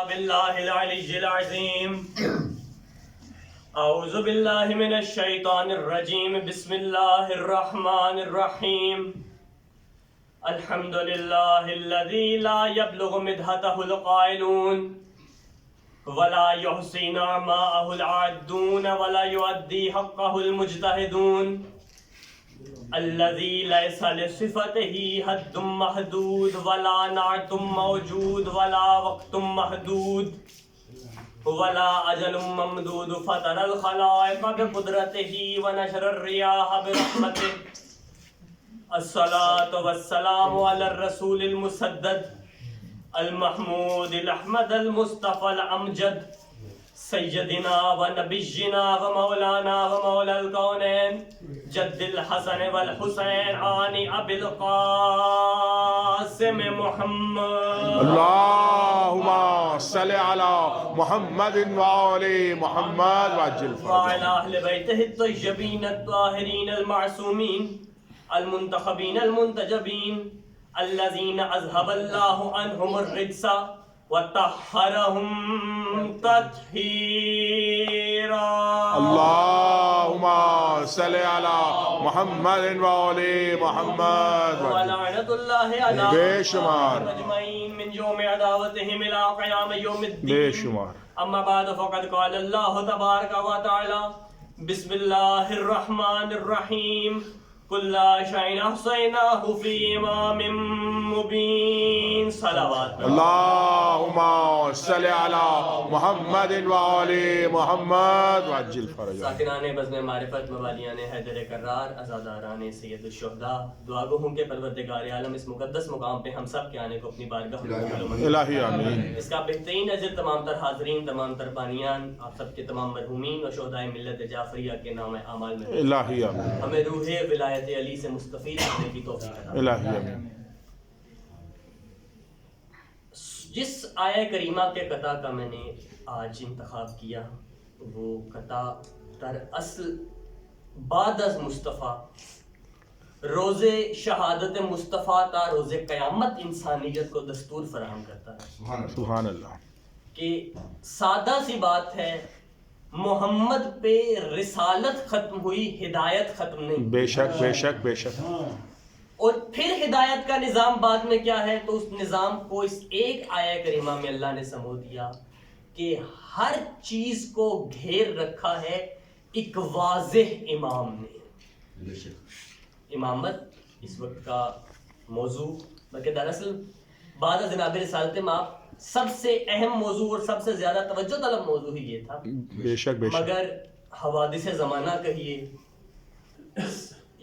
بالله العلي العظيم أعوذ بالله من الشيطان الرجيم بسم الله الرحمن الرحيم الحمد لله الذي لا يبلغ مدحته القائلون ولا يحصي نعماءه العادون ولا يؤدي حقه المجتهدون الذي ليس لصفته حد محدود ولا نعت موجود ولا وقت محدود ولا أجل ممدود فطر الخلائق بقدرته ونشر الرياح برحمته الصلاة والسلام على الرسول المسدد المحمود الأحمد المصطفى الأمجد سيدنا ونبينا ومولانا ومولى الكونين جد الحسن والحسين عن أبي القاسم محمد اللهم صل على محمد وآل محمد وعجل وعلى أهل بيته الطيبين الطاهرين المعصومين المنتخبين المنتجبين الذين أذهب الله عنهم الرجس وطهرهم تطهيرا اللهم صل على محمد وآل محمد ولعنة الله على بے شمار أجمعين من يوم عداوتهم إلى قيام يوم بے الدين شمار أما بعد فقد قال الله تبارك وتعالى بسم الله الرحمن الرحيم كل شيء أحصيناه في إمام مبين صلوات اللهم صل على محمد وآل محمد وعجل فرجا ساکنان بزم معرفت موالیان حیدر کرار ازاداران سید الشہداء دعا گو ہوں کہ پروردگار عالم اس مقدس مقام پہ ہم سب کے آنے کو اپنی بارگاہ میں قبول و منظور الہی آمین اس کا بہترین اجر تمام تر حاضرین تمام تر بانیان آپ سب کے تمام مرحومین و شہدائے ملت جعفریہ کے نام اعمال میں الہی آمین ہمیں روح ولایت علی سے مستفید ہونے کی توفیق عطا فرمائے۔ الہی آمین جس آیہ کریمہ کے قطع کا میں نے آج انتخاب کیا وہ قطع در اصل بعد از مصطفیٰ روز شہادت مصطفیٰ تا روز قیامت انسانیت کو دستور فراہم کرتا ہے سبحان اللہ کہ سادہ سی بات ہے محمد پہ رسالت ختم ہوئی ہدایت ختم نہیں بے شک بے شک بے شک اور پھر ہدایت کا نظام بعد میں کیا ہے تو اس نظام کو اس ایک آیہ کریمہ میں اللہ نے سمو دیا کہ ہر چیز کو گھیر رکھا ہے ایک واضح امام نے۔ امامت اس وقت کا موضوع بلکہ دراصل بعد از جناب رسالت مآب سب سے اہم موضوع اور سب سے زیادہ توجہ طلب موضوع ہی یہ تھا، بے شک بے شک مگر حوادث زمانہ کہیے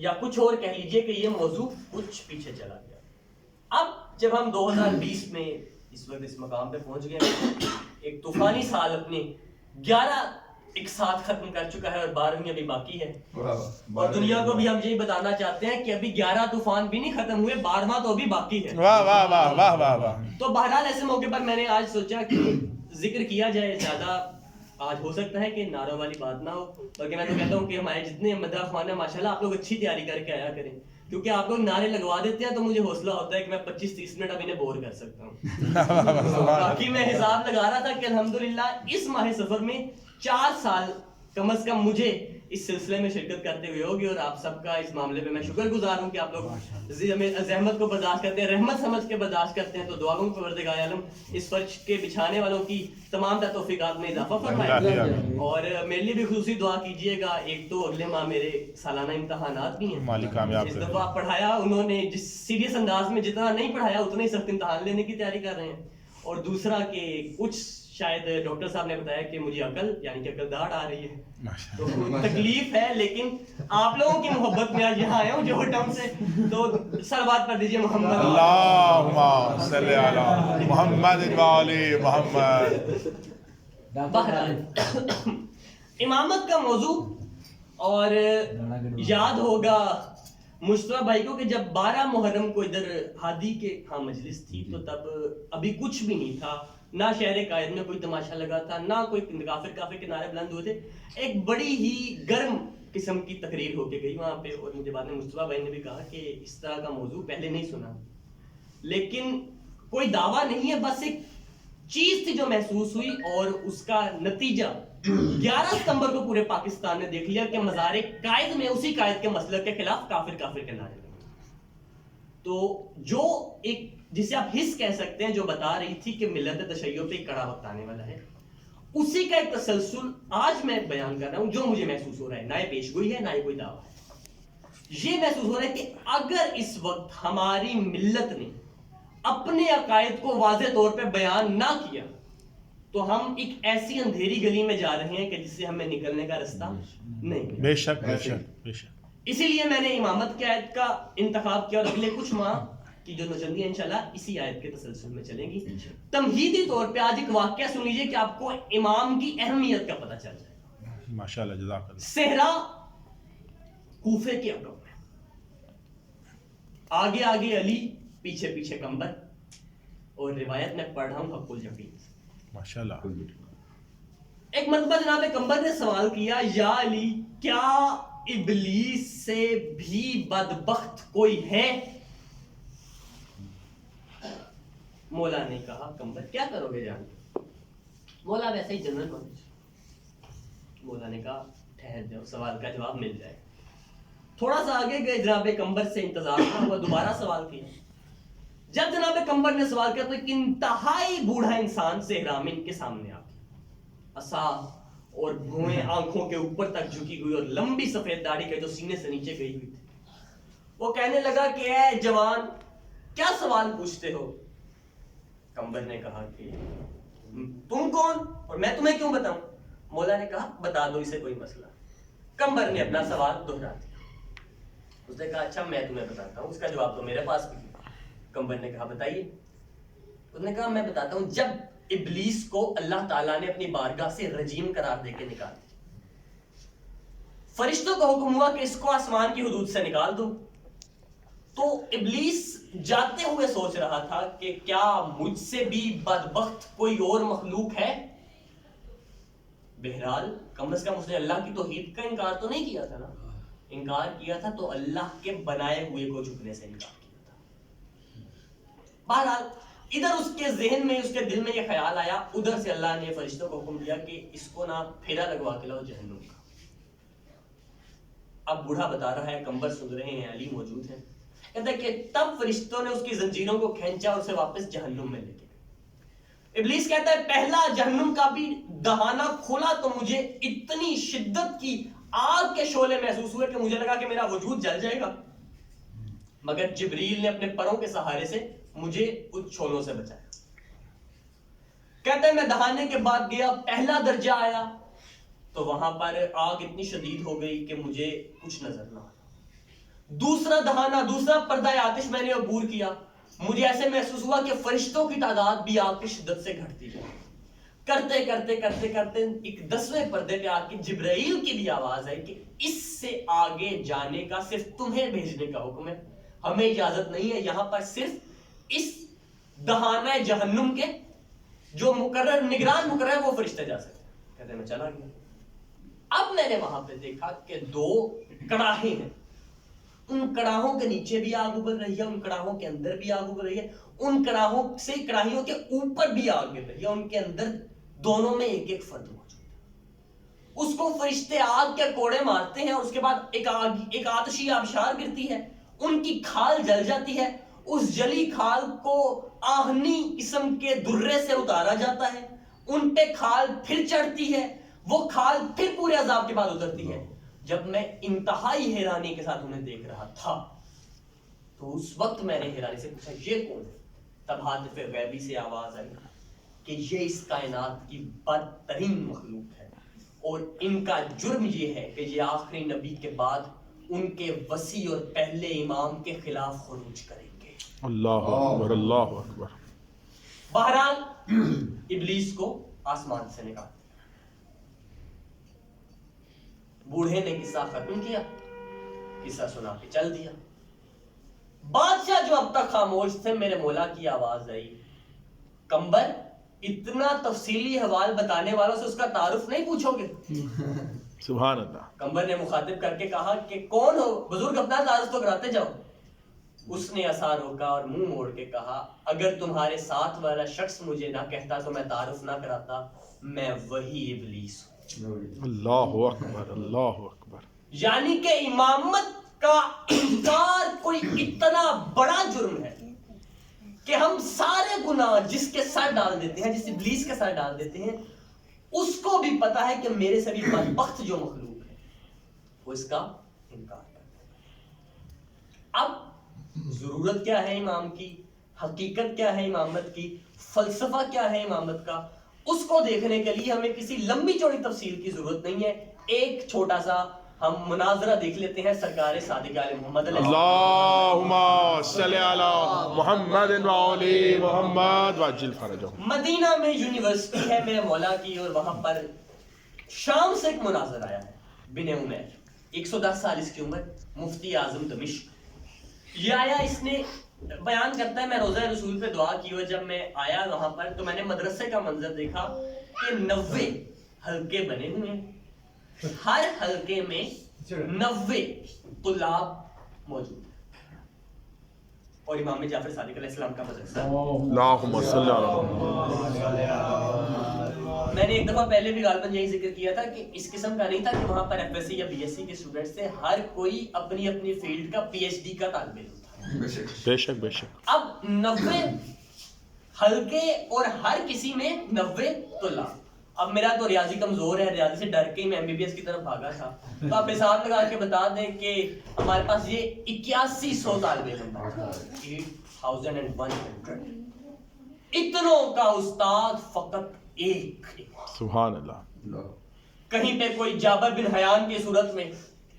یا کچھ اور کہہ لیجئے کہ یہ موضوع کچھ پیچھے چلا گیا۔ اب جب ہم 2020 میں اس وقت اس مقام پہ پہنچ گئے ایک طوفانی سال اپنے 11 ایک ساتھ ختم کر چکا ہے اور 12ویں ابھی باقی ہے، اور دنیا کو بھی ہم یہی بتانا چاہتے ہیں کہ ابھی 11 طوفان بھی نہیں ختم ہوئے، 12واں تو ابھی باقی ہے۔ واہ واہ واہ واہ واہ واہ تو بہرحال ایسے موقع پر میں نے آج سوچا کہ ذکر کیا جائے، زیادہ آج ہو سکتا ہے کہ نعروں والی بات نہ ہو، بلکہ میں تو کہتا ہوں کہ ہمارے جتنے مداح خوان ہیں ماشاءاللہ آپ لوگ اچھی تیاری کر کے آیا کریں، کیونکہ آپ لوگ نعرے لگوا دیتے ہیں تو مجھے حوصلہ ہوتا ہے کہ میں 25-30 منٹ اب انہیں بور کر سکتا ہوں۔ باقی میں حساب لگا رہا تھا کہ الحمدللہ اس ماہ سفر میں 4 سال کم از کم مجھے اس سلسلے میں شرکت کرتے ہوئے ہوگی، اور آپ سب کا اس معاملے پہ میں شکر گزار ہوں کہ آپ لوگ زحمت کو برداشت کرتے ہیں، رحمت سمجھ کے برداشت کرتے ہیں۔ تو دعا گو پروردگار عالم اس فرش کے بچھانے والوں کی تمام تر توفیقات میں اضافہ فرمائے، اور میرے لیے بھی خصوصی دعا کیجیے گا۔ ایک تو اگلے ماہ میرے سالانہ امتحانات بھی ہیں، اس دفعہ پڑھایا انہوں نے جس سیریس انداز میں جتنا نہیں پڑھایا اتنے ہی سخت امتحان لینے کی تیاری کر رہے ہیں، اور دوسرا کہ کچھ شاید ڈاکٹر صاحب نے بتایا کہ مجھے عقل یعنی کہ عقل داڑھ آ رہی ہے، تو تکلیف ہے، لیکن آپ لوگوں کی محبت میں آج یہاں آیا ہوں جو ٹرم سے، تو صلوات پڑھ دیجئے محمد اللہم صلی علی محمد وآل محمد۔ بہرحال امامت کا موضوع، اور یاد ہوگا مشتبہ بھائی کو کہ جب 12 محرم کو ادھر ہادی کے ہاں مجلس تھی تو تب ابھی کچھ بھی نہیں تھا، نہ شہر قائد میں کوئی تماشا لگا تھا، نہ کوئی کافر کے نعرے بلند ہوئے تھے۔ ایک بڑی ہی گرم قسم کی تقریر ہو کے گئی وہاں پہ، اور مجھے بعد میں مصطفیٰ بھائی نے بھی کہا کہ اس طرح کا موضوع پہلے نہیں سنا، لیکن کوئی دعویٰ نہیں ہے، بس ایک چیز تھی جو محسوس ہوئی اور اس کا نتیجہ 11 ستمبر کو پورے پاکستان نے دیکھ لیا کہ مزار قائد میں اسی قائد کے مسلک کے خلاف کافر کافر کے نعرے لگے. تو جو ایک جسے آپ حص کہہ سکتے ہیں جو بتا رہی تھی کہ ملت تشیع پہ ایک کڑا وقت آنے والا ہے, اسی کا ایک تسلسل آج میں بیان کر رہا ہوں جو مجھے محسوس ہو رہا ہے. نہ یہ پیشگوئی ہے نہ یہ کوئی دعویٰ ہے. یہ محسوس ہو رہا ہے کہ اگر اس وقت ہماری ملت نے اپنے عقائد کو واضح طور پہ بیان نہ کیا تو ہم ایک ایسی اندھیری گلی میں جا رہے ہیں کہ جس سے ہمیں نکلنے کا رستہ نہیں. بے شک بے شک بے شک. اسی لیے میں نے امامت کی آیت کا انتخاب کیا اور اگلے کچھ ماہ کی جو نوجندیاں انشاءاللہ اسی آیت کے تسلسل میں چلیں گی. تمہیدی طور پہ آج ایک واقعہ سن لیجئے کہ آپ کو امام کی اہمیت کا پتہ چل جائے گا. ماشاءاللہ جزاک اللہ. صحرا کوفے کے عقب میں, آگے آگے علی, پیچھے پیچھے کمبر, اور روایت میں پڑھ رہا ہوں حق الیقین. ماشاءاللہ. ایک مرتبہ جناب کمبر نے سوال کیا, یا علی کیا ابلیس سے بھی بدبخت کوئی ہے؟ مولا نے کہا, کمبر کیا کرو گے جان کے؟ مولا ویسے ہی جنرل نالج. مولا نے کہا ٹھہر جاؤ, سوال کا جواب مل جائے. تھوڑا سا آگے گئے, جناب کمبر سے انتظار نہ ہوا, دوبارہ سوال کیا. جب جناب کمبر نے سوال کیا تو ایک انتہائی بوڑھا انسان صحرامین کے سامنے آ گیا, عصا اور بھویں آنکھوں کے اوپر تک جھکی ہوئی اور لمبی سفید داڑھی کے جو سینے سے نیچے گئی ہوئی تھی. وہ کہنے لگا کہ اے جوان, کیا سوال پوچھتے ہو؟ کمبر نے کہا کہ تم کون اور میں تمہیں کیوں بتاؤں؟ مولا نے کہا بتا دو اسے, کوئی مسئلہ. کمبر نے اپنا سوال دہرا دیا. اس نے کہا اچھا میں تمہیں بتاتا ہوں, اس کا جواب تو میرے پاس بھی ہے. کمبر نے کہا بتائیے. اس نے کہا میں بتاتا ہوں. جب ابلیس کو اللہ تعالیٰ نے اپنی بارگاہ سے رجیم قرار دے کے نکال دیا, فرشتوں کا حکم ہوا کہ اس کو آسمان کی حدود سے نکال دو, تو ابلیس جاتے ہوئے سوچ رہا تھا کہ کیا مجھ سے بھی بدبخت کوئی اور مخلوق ہے. بہرحال کم از کم اس نے اللہ کی توحید کا انکار تو نہیں کیا تھا نا. انکار کیا تھا تو اللہ کے بنائے ہوئے کو جھکنے سے انکار کیا تھا. بہرحال ادھر اس کے ذہن میں, اس کے دل میں یہ خیال آیا, ادھر سے اللہ نے فرشتوں کو حکم دیا کہ اس کو نہ پھیرا لگوا کے لاؤ جہنم کا. اب بوڑھا بتا رہا ہے, کمبر سن رہے ہیں, علی موجود ہیں. کہتا ہے کہ تب فرشتوں نے اس کی زنجیروں کو کھینچا اور اسے واپس جہنم میں لے گئے. ابلیس کہتا ہے پہلا جہنم کا بھی دہانہ کھولا تو مجھے اتنی شدت کی آگ کے شعلے محسوس ہوئے کہ مجھے لگا کہ میرا وجود جل جائے گا, مگر جبریل نے اپنے پروں کے سہارے سے مجھے اس شعلوں سے بچایا. کہتا ہے میں دہانے کے بعد گیا, پہلا درجہ آیا تو وہاں پر آگ اتنی شدید ہو گئی کہ مجھے کچھ نظر نہ آیا. دوسرا دہانہ, دوسرا پردہ آتش میں نے عبور کیا, مجھے ایسے محسوس ہوا کہ فرشتوں کی تعداد بھی آگ کی شدت سے گھٹتی ہے. کرتے کرتے کرتے کرتے ایک 10ویں پردے پہ آ کے جبرائیل کی بھی آواز ہے کہ اس سے آگے جانے کا صرف تمہیں بھیجنے کا حکم ہے, ہمیں اجازت نہیں ہے. یہاں پر صرف اس دہانہ جہنم کے جو مقرر نگران مقرر ہے وہ فرشتے جا سکتے. کہتے میں چلا گیا. اب میں نے وہاں پہ دیکھا کہ 2 کڑاہے ہیں, ان کڑاہوں کے نیچے بھی آگ ابل رہی ہے, ان کڑاہوں کے اندر بھی آگ ابل رہی ہے, ان کڑاہوں سے کڑاہیوں کے اوپر بھی آگ گر رہی ہے, ان کے اندر دونوں میں ایک ایک فرد موجود ہے. اس کو فرشتے آگ کے کوڑے مارتے ہیں اور اس کے بعد ایک آتشی آبشار گرتی ہے, ان کی کھال جل جاتی ہے. اس جلی کھال کو آہنی قسم کے درے سے اتارا جاتا ہے, ان پہ کھال پھر چڑھتی ہے, وہ کھال پھر پورے عذاب کے بعد اترتی ہے. جب میں انتہائی حیرانی کے ساتھ انہیں دیکھ رہا تھا تو اس وقت میں نے حیرانی سے پوچھا یہ کون ہے؟ تب حاطف غیبی سے آواز آئی کہ یہ اس کائنات کی بدترین مخلوق ہے اور ان کا جرم یہ ہے کہ یہ آخری نبی کے بعد ان کے وسیع اور پہلے امام کے خلاف خروج کریں گے. اللہ اکبر اللہ اکبر. بہرحال ابلیس کو آسمان سے نکال دیا. بوڑھے نے قصہ ختم کیا, قصہ سنا کے چل دیا. بادشاہ جو اب تک خاموش تھے, میرے مولا کی آواز آئی, کمبر اتنا تفصیلی حوال بتانے والوں سے اس کا تعارف نہیں پوچھو گے؟ سبحان اللہ. کمبر نے مخاطب کر کے کہا کہ کون ہو بزرگ, اپنا تعارف تو کراتے جاؤ. اس نے عصا روکا اور منہ موڑ کے کہا اگر تمہارے ساتھ والا شخص مجھے نہ کہتا تو میں تعارف نہ کراتا، میں وہی ابلیس ہوں۔ اللہ اکبر، اللہ اکبر۔ یعنی کہ امامت کا انکار کوئی اتنا بڑا جرم ہے کہ ہم سارے گناہ جس کے سر ڈال دیتے ہیں، جس ابلیس کے سر ڈال دیتے ہیں، اس کو بھی پتا ہے کہ میرے سے بھی بدبخت جو مخلوق ہے وہ اس کا انکار کرتا ہے۔ اب ضرورت کیا ہے امام کی، حقیقت کیا ہے امامت کی، فلسفہ کیا ہے امامت کا، اس کو دیکھنے کے لیے ہمیں کسی لمبی چوڑی تفصیل کی ضرورت نہیں ہے۔ ایک چھوٹا سا ہم مناظرہ دیکھ لیتے ہیں سرکار صادق علیہ محمد علیہ اللہم صلی علی محمد وعلی محمد وعجل فرجہم۔ مدینہ میں یونیورسٹی ہے میرے مولا کی، اور وہاں پر شام سے ایک مناظر آیا ہے بن عمیر، 110 سال اس کی عمر، مفتی اعظم دمشق۔ یہ آیا، اس نے بیان کرتا ہے میں روزہ رسول پہ دعا کی ہوئے جب میں آیا وہاں پر تو میں نے مدرسے کا منظر دیکھا کہ 90 حلقے بنے ہوئے ہیں، ہر حلقے میں 90 طلاب موجود ہیں، اور امام جعفر صادق علیہ السلام کا مدرسہ۔ اللہم صلی علی میں نے ایک دفعہ پہلے بھی غالباً یہی ذکر کیا تھا کہ اس قسم کا نہیں تھا کہ وہاں پر ایف ایس سی یا بی ایس سی کے اسٹوڈنٹس تھے، ہر کوئی اپنی اپنی فیلڈ کا پی ایچ ڈی کا طالب علم تھا۔ بے شک بے شک۔ اب 90 حلقے اور ہر کسی میں 90 طلاب۔ اب میرا تو ریاضی کمزور ہے، ریاضی سے ڈر کے ہی میں ایم بی بی ایس کی طرف بھاگا تھا، تو آپ حساب لگا کے بتا دیں کہ ہمارے پاس یہ 8100 طالب علم تھا، 8100۔ اتنوں کا استاد فقط ایک۔ سبحان اللہ۔ کہیں پہ کوئی جابر بن حیان کی صورت میں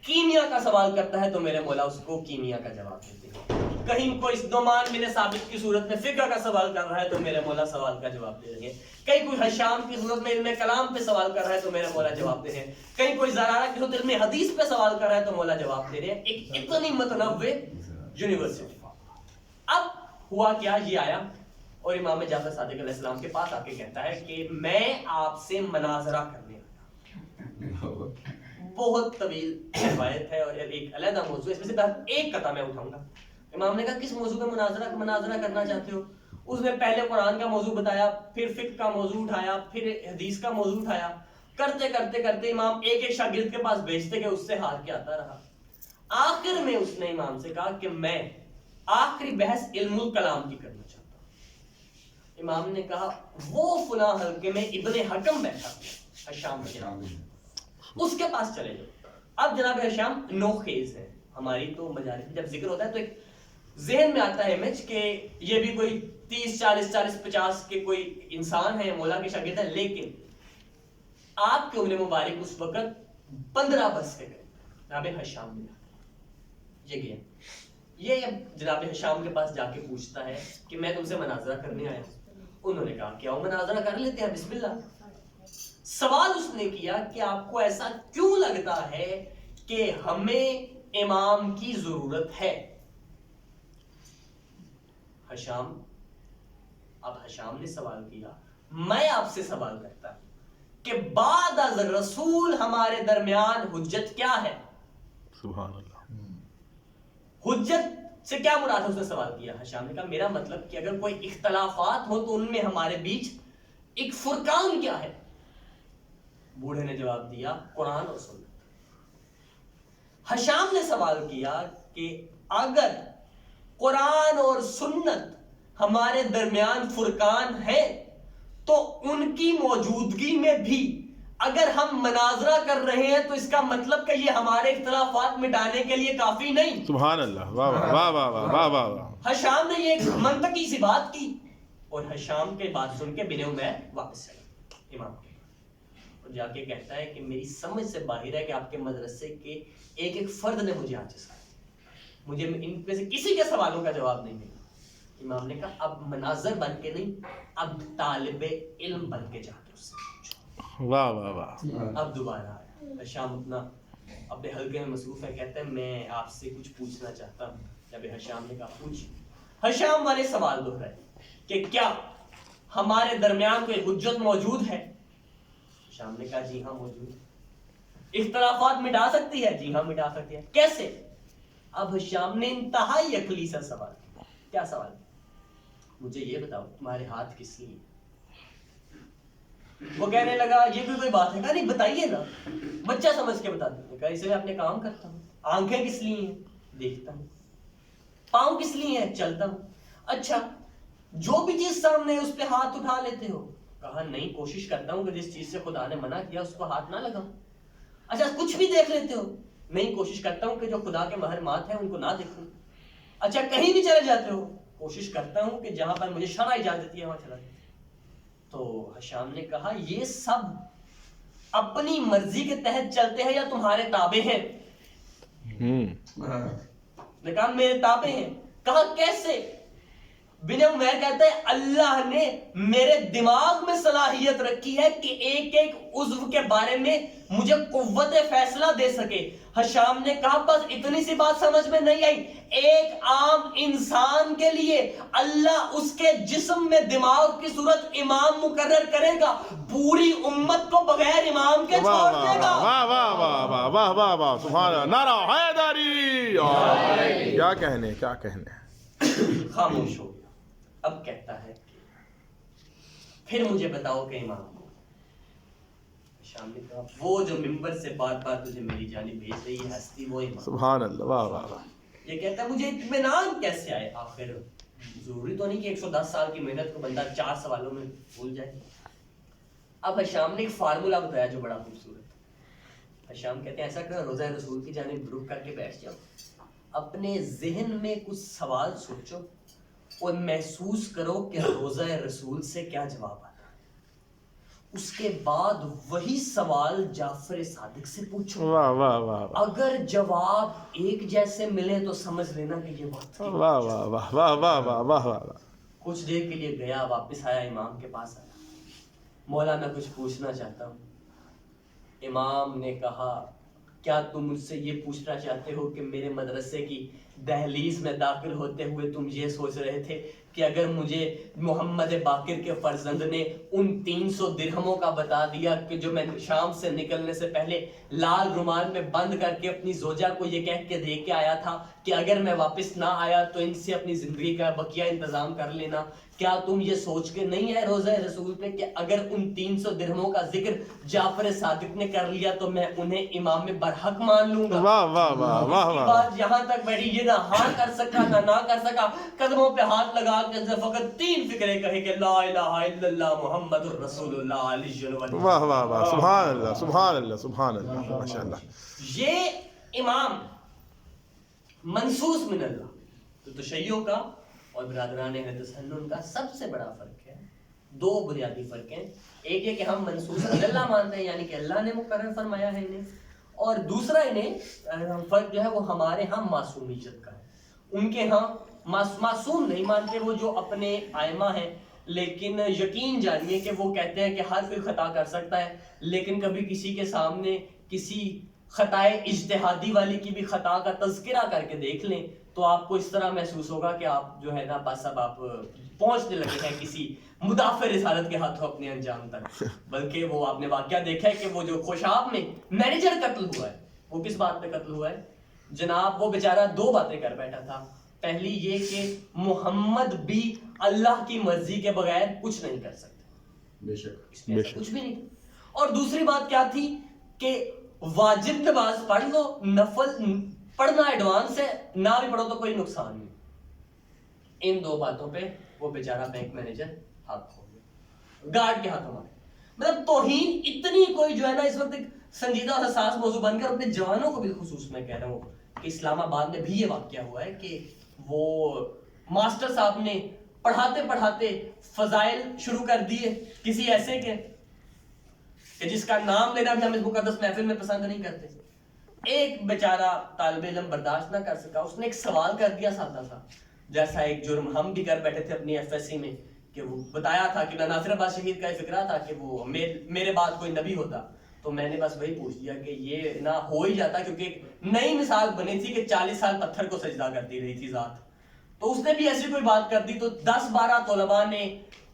کیمیا کا سوال کرتا ہے تو میرے مولا اس کو کیمیا کا جواب دیتے ہیں، کہیں کوئی نعمان بن ثابت کی صورت میں فقہ کا سوال کر رہا ہے تو میرے مولا سوال کا جواب دے رہے ہیں، کہیں کوئی حشام کی صورت میں علم کلام پہ سوال کر رہا ہے تو میرے مولا جواب دے رہے ہیں، کہیں کوئی زرارہ کی صورت علم حدیث پہ سوال کر رہا ہے تو مولا جواب دے رہے ہیں۔ ایک اتنی متنوع یونیورسٹی۔ اب ہوا کیا، یہ آیا اور امام جعفر صادق علیہ السلام کے پاس آ کے کہتا ہے کہ میں آپ سے مناظرہ کرنے آیا۔ بہت طویل روایت ہے اور ایک علیحدہ موضوع، اس میں سے بس ایک قطعہ میں اٹھاؤں گا۔ امام نے کہا کس موضوع پہ مناظرہ کرنا چاہتے ہو؟ اس نے پہلے قرآن کا موضوع بتایا، پھر فقہ کا موضوع اٹھایا، پھر حدیث کا موضوع اٹھایا، کرتے کرتے کرتے امام ایک ایک شاگرد کے پاس بھیجتے کہ اس سے ہار کے آتا رہا۔ آخر میں اس نے امام سے کہا کہ میں آخری بحث علم الکلام کی کرنا چاہتا ہوں۔ امام نے کہا وہ فلاں حلقے میں ابن حکم بیٹھا حشام کے نام، اس کے پاس چلے جاؤ۔ اب جناب حشام نوخیز ہے، ہماری تو مجالس جب ذکر ہوتا ہے تو ایک ذہن میں آتا ہے امیج کہ یہ بھی کوئی 30 40 50 کے کوئی انسان ہے، مولا کے شاگرد ہے، لیکن آپ کے عمر مبارک اس وقت 15 برس کے قریب۔ جناب حشام نے یہ گیا، یہ جناب حشام کے پاس جا کے پوچھتا ہے کہ میں تم سے مناظرہ کرنے آیا ہوں۔ انہوں نے کہا کیا مناظرہ کر لیتے ہیں، بسم اللہ۔ سوال اس نے کیا کہ آپ کو ایسا کیوں لگتا ہے کہ ہمیں امام کی ضرورت ہے؟ حشام نے سوال کیا، میں آپ سے سوال کرتا ہوں کہ بعد از رسول ہمارے درمیان حجت کیا ہے؟ سبحان اللہ۔ حجت سے کیا مراد ہے؟ اس نے سوال کیا۔ حشام نے کہا میرا مطلب کہ اگر کوئی اختلافات ہو تو ان میں ہمارے بیچ ایک فرقان کیا ہے؟ بوڑھے نے جواب دیا قرآن اور سنت۔ حشام نے سوال کیا کہ اگر قرآن اور سنت ہمارے درمیان فرقان ہے تو ان کی موجودگی میں بھی اگر ہم مناظرہ کر رہے ہیں تو اس کا مطلب کہ یہ ہمارے اختلافات مٹانے کے لیے کافی نہیں۔ سبحان اللہ، واہ واہ واہ واہ واہ واہ واہ۔ حشام نے یہ ایک منطقی سی بات کی، اور حشام کے بات سن کے بن عمیر واپس چلا امام کے اور جا کے کہتا ہے کہ میری سمجھ سے باہر ہے کہ آپ کے مدرسے کے ایک ایک فرد نے مجھے عاجز کیا، مجھے ان میں سے کسی کے سوالوں کا جواب نہیں ملا۔ امام نے کہا اب مناظر بن کے نہیں، اب طالب علم بن کے جا کے اس سے پوچھو۔ واہ واہ واہ۔ اب دوبارہ آیا حشام اپنا اپنے حلقے میں مصروف ہے، کہتا ہے میں آپ سے کچھ پوچھنا چاہتا ہوں۔ جب حشام نے کہا پوچھ، حشام والے سوال دہرائے کہ کیا ہمارے درمیان کوئی حجت موجود ہے؟ حشام نے کہا جی ہاں موجود ہے۔ اختلافات مٹا سکتی ہے؟ جی ہاں مٹا سکتی ہے۔ کیسے؟ اب ہشام نے انتہائی عقلی سا سوال کیا. کیا سوال؟ مجھے یہ بتاؤ تمہارے ہاتھ کس لیے؟ وہ کہنے لگا یہ بھی کوئی بات ہے؟ کہا نہیں بتائیے نا، بچہ سمجھ کے بتا دیں. کہا اسے میں اپنے کام کرتا ہوں. آنکھیں کس لیے ہیں؟ دیکھتا ہوں. پاؤں کس لیے ہیں؟ چلتا ہوں. اچھا جو بھی چیز سامنے ہے اس پہ ہاتھ اٹھا لیتے ہو؟ کہا نہیں، کوشش کرتا ہوں کہ جس چیز سے خدا نے منع کیا اس کو ہاتھ نہ لگاؤں. اچھا کچھ بھی دیکھ لیتے ہو؟ نہیں، کوشش کرتا ہوں کہ جو خدا کے محرمات ہیں ان کو نہ دیکھوں. اچھا کہیں بھی چلے جاتے ہو؟ کوشش کرتا ہوں کہ جہاں پر مجھے شرع اجازت دیتی ہے وہاں چلا جاؤں. تو ہشام نے کہا یہ سب اپنی مرضی کے تحت چلتے ہیں یا تمہارے تابع ہیں؟ نے کہا میرے تابع ہیں. کہا کیسے؟ بن عمیر کہتا ہے اللہ نے میرے دماغ میں صلاحیت رکھی ہے کہ ایک ایک عضو کے بارے میں مجھے قوت فیصلہ دے سکے. ہشام نے کہا بس اتنی سی بات سمجھ میں نہیں آئی، ایک عام انسان کے لیے اللہ اس کے جسم میں دماغ کی صورت امام مقرر کرے گا، پوری امت کو بغیر امام کے چھوڑ دے گا. واہ واہ واہ واہ واہ واہ واہ سبحان اللہ. نعرہ حیدری. کیا کہنے کیا کہنے. خاموش ہو گیا. اب کہتا ہے پھر مجھے بتاؤ کہ امام کو. شام نے کہا وہ جو منبر سے بار بار تجھے میری جانب بھیج رہی ہے ہستی وہ امام. سبحان اللہ. واہ واہ واہ. یہ کہتا ہے مجھے اطمینان کیسے آئے؟ آخر ضروری تو نہیں کہ 110 سال کی محنت کو بندہ 4 سوالوں میں بھول جائے. اب ہشام نے ایک فارمولا بتایا جو بڑا خوبصورت. ہشام کہتے ہیں ایسا کرو روزہ رسول کی جانب رخ کر کے بیٹھ جاؤ، اپنے ذہن میں کچھ سوال سوچو اور محسوس کرو کہ روزہ رسول سے کیا جواب آتا ہے. اس کے بعد وہی سوال جعفر صادق سے پوچھو. واہ واہ واہ. اگر جواب ایک جیسے ملے تو سمجھ لینا کہ یہ وقت کی. واہ واہ واہ واہ واہ واہ واہ واہ. کچھ دیر کے لیے گیا، واپس آیا، امام کے پاس آیا. مولا میں کچھ پوچھنا چاہتا ہوں. امام نے کہا کیا تم مجھ سے یہ پوچھنا چاہتے ہو کہ میرے مدرسے کی دہلیز میں داخل ہوتے ہوئے تم یہ سوچ رہے تھے کہ اگر مجھے محمد باقر کے فرزند نے ان 300 درہموں کا بتا دیا کہ جو میں شام سے نکلنے سے پہلے لال رومال میں بند کر کے اپنی زوجہ کو یہ کہہ کے دے کے آیا تھا کہ اگر میں واپس نہ آیا تو ان سے اپنی زندگی کا بقیہ انتظام کر لینا، کیا تم یہ سوچ کے نہیں ہے روزہ رسول پہ کہ اگر ان 300 درہموں کا ذکر جعفر صادق نے کر لیا تو میں انہیں امام برحق مان لوں گا؟ واہ واہ واہ واہ واہ. بات یہاں تک بیٹھی، یہ نہ ہاں کر سکا نہ کر سکا، قدموں پہ ہاتھ لگا کے فقط 3 فکرے کہے کہ لا الہ الا اللہ محمد الرسول اللہ علیہ وسلم. واہ واہ واہ. سبحان اللہ سبحان اللہ سبحان اللہ. ماشاء اللہ. یہ امام منصوص من اللہ. تو تشیع کا اور برادران اہل تسنن کا سب سے بڑا فرق ہے، 2 بنیادی فرق ہیں. ایک یہ کہ ہم منصوص من اللہ مانتے ہیں یعنی کہ اللہ نے مقرر فرمایا ہے انہیں، اور دوسرا انہیں فرق جو ہے وہ ہمارے ہاں معصومیت کا ہے. ان کے ہاں معصوم نہیں مانتے وہ جو اپنے ائمہ ہیں، لیکن یقین جانیے کہ وہ کہتے ہیں کہ ہر کوئی خطا کر سکتا ہے، لیکن کبھی کسی کے سامنے کسی خطائے اجتہادی والی کی بھی خطا کا تذکرہ کر کے دیکھ لیں تو آپ کو اس طرح محسوس ہوگا کہ آپ جو ہے نا بس اب آپ پہنچنے لگے ہیں کسی مدافع رسالت کے ہاتھوں اپنے انجام تک. بلکہ وہ آپ نے واقعہ دیکھا ہے کہ وہ جو خوشاب میں مینیجر قتل ہوا ہے، وہ کس بات پہ قتل ہوا ہے جناب؟ وہ بیچارہ 2 باتیں کر بیٹھا تھا. پہلی یہ کہ محمد بھی اللہ کی مرضی کے بغیر کچھ نہیں کر سکتے، بے شک اس میں ایسا کچھ بھی نہیں. اور دوسری بات کیا تھی کہ واجب نماز پڑھ لو، نفل پڑھنا ایڈوانس ہے، نہ بھی پڑھو تو کوئی نقصان نہیں. ان 2 باتوں پہ وہ بیچارہ بینک مینیجر ہاتھ کھو گیا، گارڈ کے ہاتھوں میں. مطلب توہین اتنی کوئی جو ہے نا اس وقت ایک سنجیدہ اور حساس موضوع بن کر اپنے جوانوں کو بھی خصوص میں کہہ رہا ہوں کہ اسلام آباد میں بھی یہ واقعہ ہوا ہے کہ وہ ماسٹر صاحب نے پڑھاتے پڑھاتے فضائل شروع کر دیے کسی ایسے کے کہ جس کا نام لینا بھی ہم اس مقدس محفل میں پسند نہیں کرتے. ایک بیچارہ طالب علم برداشت نہ کر سکا، اس نے ایک سوال کر دیا سادہ سا، جیسا ایک جرم ہم بھی کر بیٹھے تھے اپنی ایف ایس سی میں، کہ وہ بتایا تھا کہ ناصر عباس شہید کا یہ فکرہ تھا کہ وہ میرے بعد کوئی نبی ہوتا. تو میں نے بس وہی پوچھ دیا کہ یہ نہ ہو ہی جاتا، کیونکہ ایک نئی مثال بنی تھی کہ 40 سال پتھر کو سجدہ کرتی رہی تھی ذات. تو اس نے بھی ایسی کوئی بات کر دی تو 10-12 طلباء نے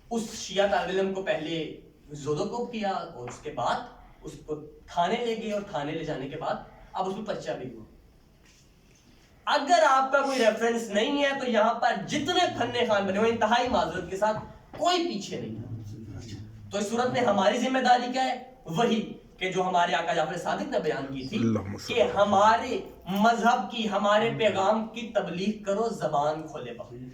اس شیعہ طالب علم کو پہلے زودوکوب کیا اور اس کے بعد اس کو تھانے لے گئے، اور تھانے لے جانے کے بعد اب اس میں پرچہ بھی ہوا. اگر آپ کا کوئی ریفرنس نہیں ہے تو یہاں پر جتنے فن خوان بنے ہوئے انتہائی معذرت کے ساتھ کوئی پیچھے نہیں ہے. تو اس صورت میں ہماری ذمہ داری کیا ہے؟ وہی کہ جو ہمارے آقا جعفر صادق نے بیان کی تھی کہ ہمارے مذہب کی، ہمارے پیغام کی تبلیغ کرو زبان کھولے بغیر.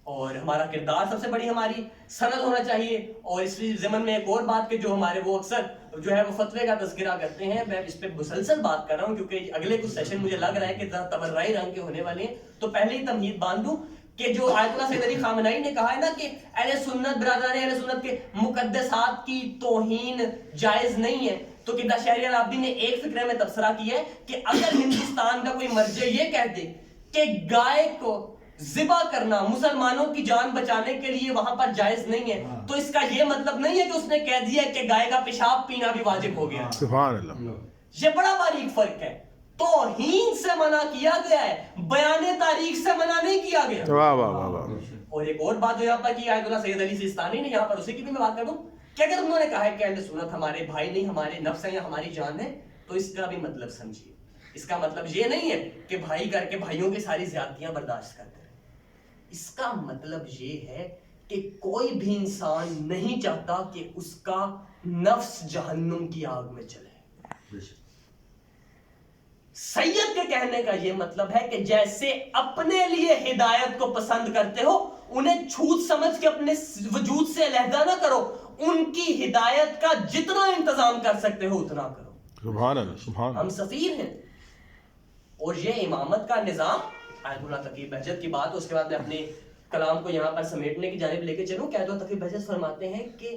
اور ہمارا کردار سب سے بڑی ہماری سند ہونا چاہیے. اور اس ضمن میں ایک اور بات کہ جو ہمارے وہ اکثر جو ہے وہ فتوے کا تذکرہ کرتے ہیں، میں اس پہ مسلسل بات کر رہا ہوں کیونکہ اگلے کچھ سیشن مجھے لگ رہا ہے کہ ذرا تبرعی رنگ کے ہونے والے ہیں. تو پہلے ہی تمہید باندھ دوں کہ جو آیت اللہ سید علی خامنہئی نے کہا ہے نا کہ اہل سنت، برادران اہل سنت کے مقدسات کی توہین جائز نہیں ہے، تو قبلہ شہریار عابدین نے ایک فکرے میں تبصرہ کیا ہے کہ اگر ہندوستان کا کوئی مرجع یہ کہہ دے کہ گائے کو ذبح کرنا مسلمانوں کی جان بچانے کے لیے وہاں پر جائز نہیں ہے، تو اس کا یہ مطلب نہیں ہے کہ اس نے کہہ دیا کہ گائے کا پیشاب پینا بھی واجب ہو گیا. سبحان اللہ. یہ بڑا باریک فرق ہے. توہین سے منع کیا گیا ہے، بیان تاریخ سے منع نہیں کیا گیا. واہ واہ واہ واہ. اور ایک اور بات جو یہاں پر کی آیت اللہ سید علی سیستانی نے یہاں پر اسی کی بھی میں بات کروں کہ اگر انہوں نے کہا ہے کہ اہل سنت ہمارے بھائی نہیں، ہمارے نفس ہیں یا ہماری جان ہے، تو اس کا بھی مطلب سمجھیے. اس کا مطلب یہ نہیں ہے کہ بھائی کر کے بھائیوں کی ساری زیادتیاں برداشت کرتے ہیں. اس کا مطلب یہ ہے کہ کوئی بھی انسان نہیں چاہتا کہ اس کا نفس جہنم کی آگ میں چلے. سید کے کہنے کا یہ مطلب ہے کہ جیسے اپنے لیے ہدایت کو پسند کرتے ہو، انہیں چھوت سمجھ کے اپنے وجود سے علیحدہ نہ کرو، ان کی ہدایت کا جتنا انتظام کر سکتے ہو اتنا کرو. سبحان اللہ. سبحان ہم سفیر ہیں. اور یہ امامت کا نظام، آیت اللہ تقی بہجت کی بات، اس کے بعد میں اپنے کلام کو یہاں پر سمیٹنے کی جانب لے کے چلوں کہ آیت اللہ تقی بہجت فرماتے ہیں کہ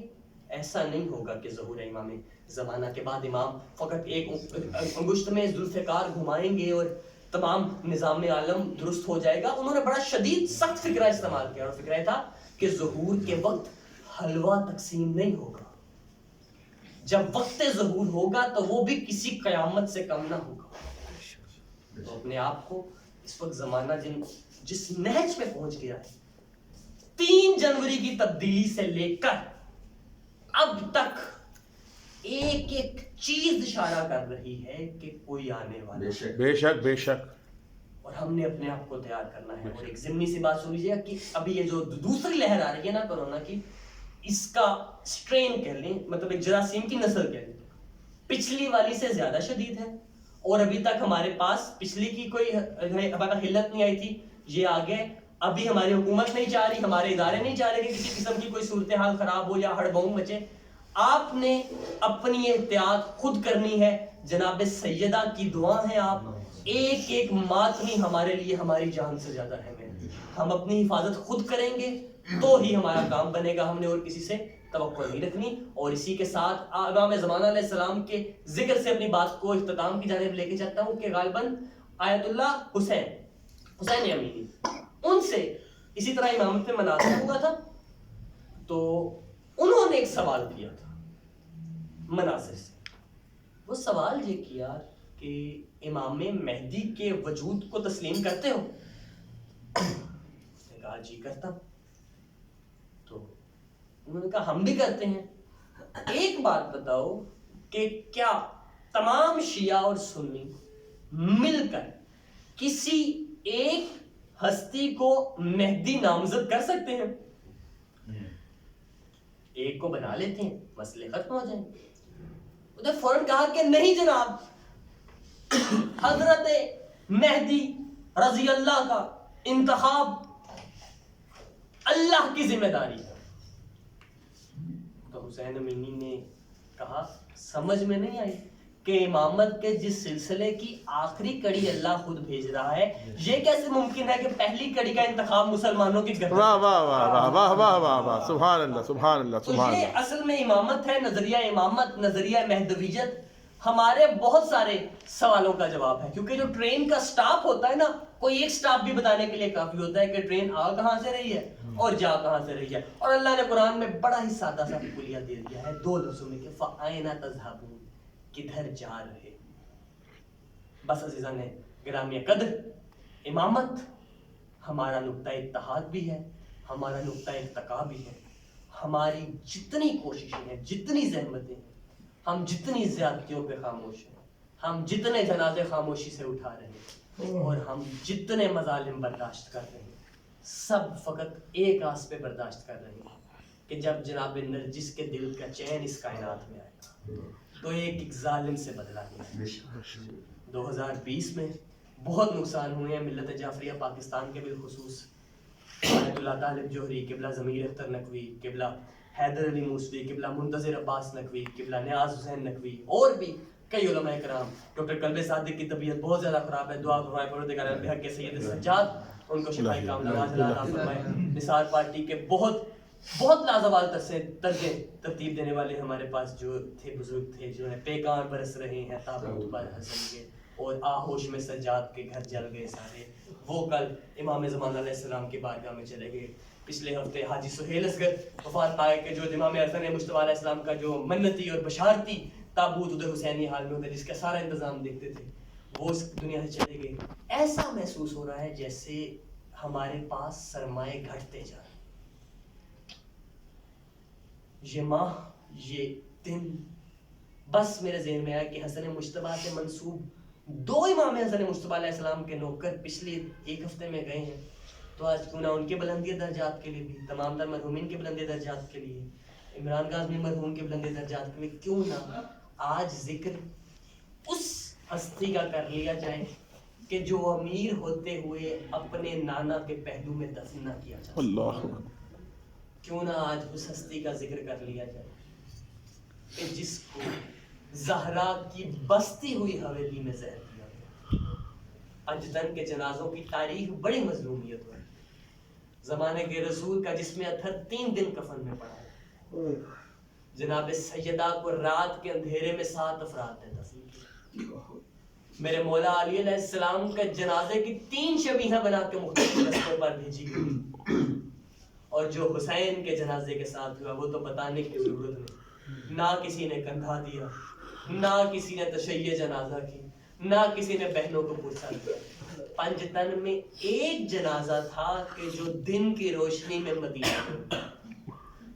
ایسا نہیں ہوگا کہ ظہور امام زمانہ کے بعد امام فقط ایک انگشت میں ذوالفقار گھمائیں گے اور تمام نظام عالم درست ہو جائے گا. انہوں نے بڑا شدید سخت فکرہ استعمال کیا، اور فکرہ تھا کہ ظہور کے وقت حلوہ تقسیم نہیں ہوگا. جب وقت ظہور ہوگا تو وہ بھی کسی قیامت سے کم نہ ہوگا. تو اپنے آپ کو اس وقت زمانہ جس نہج پہ پہنچ گیا ہے، 3 جنوری کی تبدیلی سے لے کر اب تک ایک ایک چیز اشارہ کر رہی ہے کہ کوئی آنے والا ہے. بے شک بے شک. اور ہم نے اپنے آپ کو تیار کرنا ہے. اور ایک ضمنی سی بات سن لیجیے کہ ابھی یہ جو دوسری لہر آ رہی ہے نا کورونا کی، اس کا سٹرین کہہ لیں، مطلب ایک جراثیم کی نسل کہہ لیں، پچھلی والی سے زیادہ شدید ہے. اور ابھی تک ہمارے پاس پچھلی کی کوئی حلت نہیں آئی تھی. یہ آگے ابھی ہماری حکومت نہیں چاہ رہی، ہمارے ادارے نہیں چاہ رہے کہ کسی قسم کی کوئی صورتحال خراب ہو یا ہڑبڑ مچے. آپ نے اپنی احتیاط خود کرنی ہے. جناب سیدہ کی دعا ہے، آپ ایک ایک ماتمی ہمارے لیے ہماری جان سے زیادہ اہم ہے. ہم اپنی حفاظت خود کریں گے تو ہی ہمارا کام بنے گا. ہم نے اور کسی سے توقع نہیں رکھنی. اور اسی کے ساتھ امام زمانہ علیہ السلام کے ذکر سے اپنی بات کو اختتام کی جانب لے کے چلتا ہوں کہ غالباً آیت اللہ حسین امینی ان سے اسی طرح امامت میں مناظر ہوا تھا، تو انہوں نے ایک سوال کیا تھا مناظر سے. وہ سوال یہ کیا کہ امام مہدی کے وجود کو تسلیم کرتے ہو؟ اس نے کہا جی کرتا. تو انہوں نے کہا ہم بھی کرتے ہیں. ایک بات بتاؤ کہ کیا تمام شیعہ اور سنی مل کر کسی ایک ہستی کو مہدی نامزد کر سکتے ہیں؟ ایک کو بنا لیتے ہیں، مسئلے ختم ہو جائیں. ادھر فوراً کہا کہ نہیں جناب، حضرت مہدی رضی اللہ کا انتخاب اللہ کی ذمہ داری ہے. تو حسین امینی نے کہا سمجھ میں نہیں آئی کہ امامت کے جس سلسلے کی آخری کڑی اللہ خود بھیج رہا ہے، یہ کیسے ممکن ہے کہ پہلی کڑی کا انتخاب مسلمانوں کی گردن؟ واہ واہ واہ واہ واہ واہ واہ واہ. سبحان اللہ سبحان اللہ تو سبحان یہ اللہ. اصل میں امامت ہے، نظریہ امامت، نظریہ مہدویت ہمارے بہت سارے سوالوں کا جواب ہے. کیونکہ جو ٹرین کا سٹاپ ہوتا ہے نا، کوئی ایک سٹاپ بھی بتانے کے لیے کافی ہوتا ہے کہ ٹرین آ کہاں سے رہی ہے اور جا کہاں سے رہی ہے. اور اللہ نے قرآن میں بڑا ہی سادہ سا کلیہ دے دیا ہے 2 لفظوں میں کہ فَأَيْنَ تَذْهَبُونَ، کدھر جا رہے. بس عزیزان گرامی قدر، امامت ہمارا نقطہ اتحاد بھی ہے، ہمارا نقطہ ارتقا بھی ہے. ہماری جتنی کوششیں ہیں، جتنی زحمتیں ہیں، ہم جتنی زیادتیوں پہ خاموش ہیں، ہم جتنے جنازے خاموشی سے اٹھا رہے ہیں، اور ہم جتنے مظالم برداشت کر رہے ہیں سب فقط ایک آس پہ برداشت کر رہے ہیں کہ جب جناب نرجس کے دل کا چین اس کائنات میں آئے گا تو ایک ظالم سے بدلہ لیا ہے۔ 2020 میں بہت نقصان ہوئے ہیں ملت جعفریہ پاکستان کے بالخصوص، آیت اللہ طالب جوہری، قبلہ ضمیر اختر نقوی، قبلہ حیدر علی موسوی، قبلہ منتظر عباس نقوی، قبلہ نیاز حسین نقوی، اور بھی کئی علماء کرام۔ ڈاکٹر قلب صادق کی طبیعت بہت زیادہ خراب ہے، دعا فرمائے پروردگار عالم بحق کے سید سجاد ان کو شفائی کاملہ عاجلہ عطا فرمائے۔ نثار پارٹی کے بہت لازوال طرزیں ترتیب دینے والے ہمارے پاس جو تھے بزرگ تھے جنہوں نے پیکان برس رہے ہیں تابوت پر حسن کے، اور آہوش میں سجاد کے گھر جل گئے سارے، وہ کل امام زمان علیہ السلام کی بارگاہ میں چلے گئے۔ پچھلے ہفتے حاجی سہیل اصغر وفات پائے کہ جو امام حسن مجتبیٰ علیہ السلام کا جو منتی اور بشارتی تابوت ادھر حسینی حال میں ہوتا ہے جس کا سارا انتظام دیکھتے تھے، وہ اس دنیا سے چلے گئے۔ ایسا محسوس ہو رہا ہے جیسے ہمارے پاس سرمایے گھٹتے جا رہے ہیں۔ یہ ماہ، یہ دن، بس میرے ذہن میں آیا کہ حسن مجتبیٰ سے منسوب 2 امام حسن مجتبیٰ علیہ السلام کے نوکر پچھلے ایک ہفتے میں گئے ہیں، تو آج کیوں نہ ان کے بلندی درجات کے لیے بھی، تمام تر مرحومین کے بلندی درجات کے لیے، عمران کاظمی مرحوم کے بلندی درجات کے لیے، کیوں نہ آج ذکر اس ہستی کا کر لیا جائے کہ جو امیر ہوتے ہوئے اپنے نانا کے پہلو میں دفن نہ کیا جائے۔ اللہ، کیوں نہ آج اس ہستی کا ذکر کر لیا جائے کہ جس کو زہرا کی بستی ہوئی حویلی میں زہر دیا گیا۔ اجدن کے جنازوں کی تاریخ بڑی مظلومیت ہوئی، زمانے کے رسول کا جس میں اتھر 3 دن کفن میں پڑا ہے، جناب سیدہ کو رات کے اندھیرے میں 7 افراد نے دفن کیا۔ میرے مولا علی علیہ السلام کے جنازے کی 3 شبیہ بنا کے مختلف رستوں پر بھیجی گئی، اور جو حسین کے جنازے کے ساتھ ہوا وہ تو بتانے کی ضرورت نہیں، نہ کسی نے کندھا دیا، نہ کسی نے تشیع جنازہ کی، نہ کسی نے بہنوں کو پوچھا دیا۔ پنجتن میں ایک جنازہ تھا کہ جو دن کی روشنی میں مدینہ میں،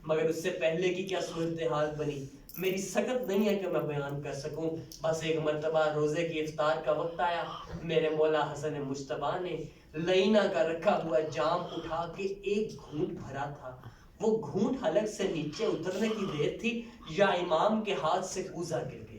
مگر اس سے پہلے کی کیا صورتحال بنی میری سکت نہیں ہے کہ میں بیان کر سکوں۔ بس ایک مرتبہ روزے کی افطار کا وقت آیا، میرے مولا حسن مجتبیٰ نے لئینا کا رکھا ہوا جام اٹھا کے ایک گھونٹ بھرا تھا، وہ گھونٹ حلق سے نیچے اترنے کی دیر تھی یا امام کے ہاتھ سے کوزہ گر گیا۔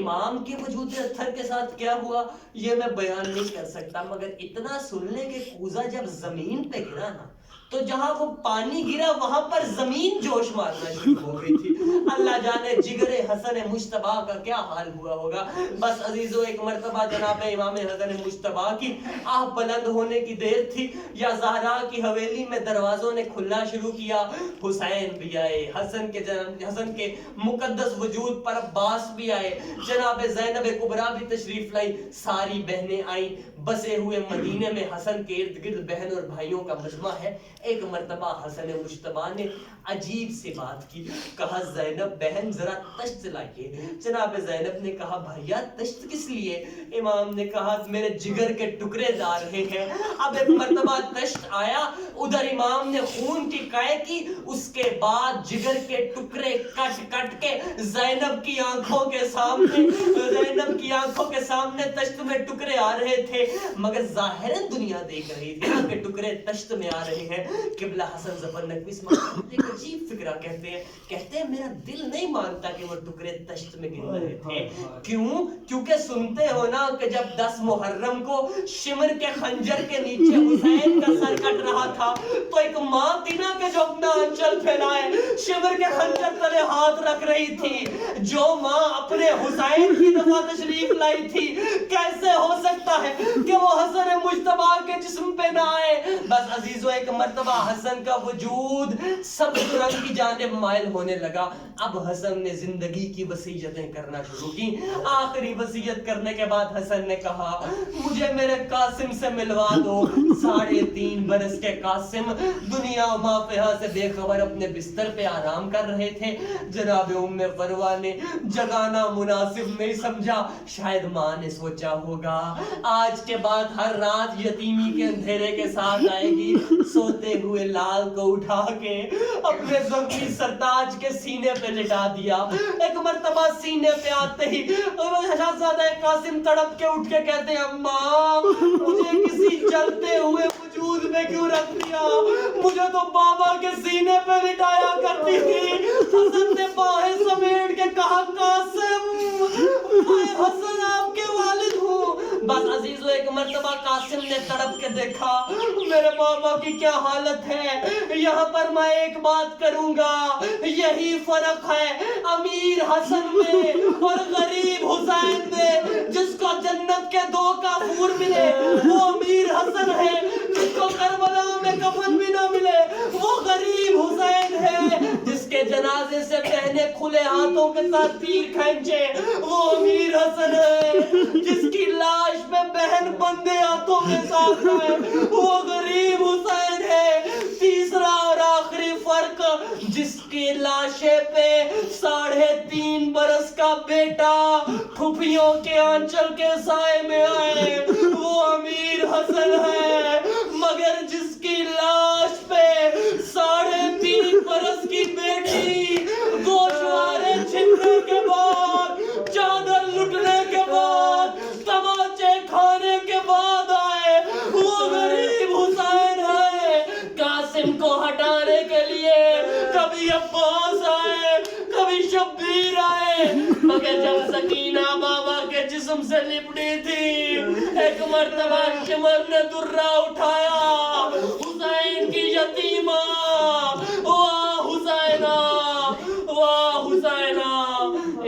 امام کے وجود اتھر کے ساتھ کیا ہوا یہ میں بیان نہیں کر سکتا، مگر اتنا سن لیں کہ کوزہ جب زمین پہ گرا نا تو جہاں وہ پانی گرا وہاں پر زمین جوش مارنا شروع ہو گئی تھی۔ اللہ جانے جگر حسن مجتبیٰ کا کیا حال ہوا ہوگا۔ بس عزیزو، ایک مرتبہ جناب امام حسن مجتبیٰ کی آہ بلند ہونے کی دیر تھی یا زہرا کی حویلی میں دروازوں نے کھلنا شروع کیا، حسین بھی آئے، حسن کے مقدس وجود پر عباس بھی آئے، جناب زینب کبریٰ بھی تشریف لائی، ساری بہنیں آئیں۔ بسے ہوئے مدینے میں حسن کے ارد گرد بہن اور بھائیوں کا مجمع ہے۔ ایک مرتبہ حسن مجتبیٰ نے عجیب سی بات کی، کہا زینب بہن ذرا تشت لائیے۔ جناب زینب نے کہا بھائیا تشت کس لیے؟ امام نے کہا میرے جگر کے ٹکڑے جا رہے ہیں۔ اب ایک مرتبہ تشت آیا، ادھر امام نے خون کی قے کی، اس کے بعد جگر کے ٹکڑے کٹ کٹ کے زینب کی آنکھوں کے سامنے تشت میں ٹکڑے آ رہے تھے، مگر ظاہراً دنیا دیکھ رہی تھی کہ ٹکڑے تشت میں آ رہے ہیں۔ قبلہ حسن ظفر نقوی اس مقام ایک عجیب فکرہ کہتے ہیں میرا دل نہیں مانتا کہ وہ ٹکڑے تشت میں گر رہے تھے۔ کیوں؟ کیونکہ سنتے ہو نا کہ جب 10 محرم کو شمر کے خنجر کے نیچے حسین کا سر کٹ رہا تھا تو ایک ماں تھی نا کہ جو اپنا انچل پھیلائے شمر کے خنجر تلے ہاتھ رکھ رہی تھی، جو ماں اپنے حسین کی دفعہ تشریف لائی تھی، کیسے ہو سکتا ہے کہ وہ حسن مجتبیٰ کے جسم پہ نہ آئے؟ بس عزیزو، ایک مرتبہ حسن کا وجود سبز رنگ کی جانب مائل ہونے لگا۔ اب حسن نے زندگی کی وصیتیں کرنا شروع کی۔ آخری وصیت کرنے کے بعد حسن نے کہا مجھے میرے قاسم سے ملوا دو۔ 3.5 برس کے قاسم دنیا و ما فیہا سے بے خبر اپنے بستر پہ آرام کر رہے تھے۔ جناب ام فروہ نے جگانا مناسب نہیں سمجھا، شاید ماں نے سوچا ہوگا آج کے بعد ہر رات یتیمی کے اندھیرے کے ساتھ آئے گی، سوتے ہوئے لال کو اٹھا کے اپنے زخمی سرتاج کے سینے پہ لٹا دیا. ایک مرتبہ سینے پہ آتے ہی شہزادہ قاسم تڑپ کے اٹھ کے کہتے ہیں اماں مجھے کسی جلتے ہوئے وجود میں کیوں رکھ دیا, مجھے تو بابا کے سینے پہ لٹایا کرتی تھی. حسن نے باہیں سمیٹ کے کہا قاسم میں حسن آپ کے والد ہوں. بس عزیزو ایک مرتبہ قاسم نے تڑپ کے دیکھا میرے بابا کی کیا حالت ہے. یہاں پر میں ایک بات کروں گا, یہی فرق ہے امیر حسن میں اور غریب حسین میں. جس کو جنت کے 2 کافور ملے وہ امیر حسن ہے, جس کو کربلا میں کفن بھی نہ ملے وہ غریب حسین ہے. جس کے جنازے سے بہنیں کھلے ہاتھوں کے ساتھ تیر کھینچے وہ امیر حسن ہے. جس کی لاش پہ بہن بندے ہاتھوں کے ساتھ ہے وہ غریب حسین ہے. تیسرا اور آخری فرق, جس کی لاشے پہ 3.5 برس کا بیٹا پھوپھیوں کے آنچل کے سائے میں آئے وہ امیر حسن ہے. مگر جس کی لاش پہ 3.5 برس کی بیٹی گوشوارے چھپنے کے بعد, چادر لٹنے کے بعد, تماچے کھانے کے بعد آئے وہ غریب حسین ہے. قاسم کو ہٹانے کے لیے کبھی عباس آئے کبھی شبیر آئے, مگر جب سکینہ بابا کے جسم سے لپٹی تھی ایک مرتبہ شمر نے درہ اٹھایا حسین کی یتیمہ, واہ حسینہ واہ حسینہ.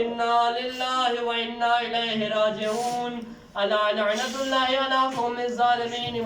انا للہ و انا الیہ راجعون. الا لعنت اللہ علی قوم الظالمین.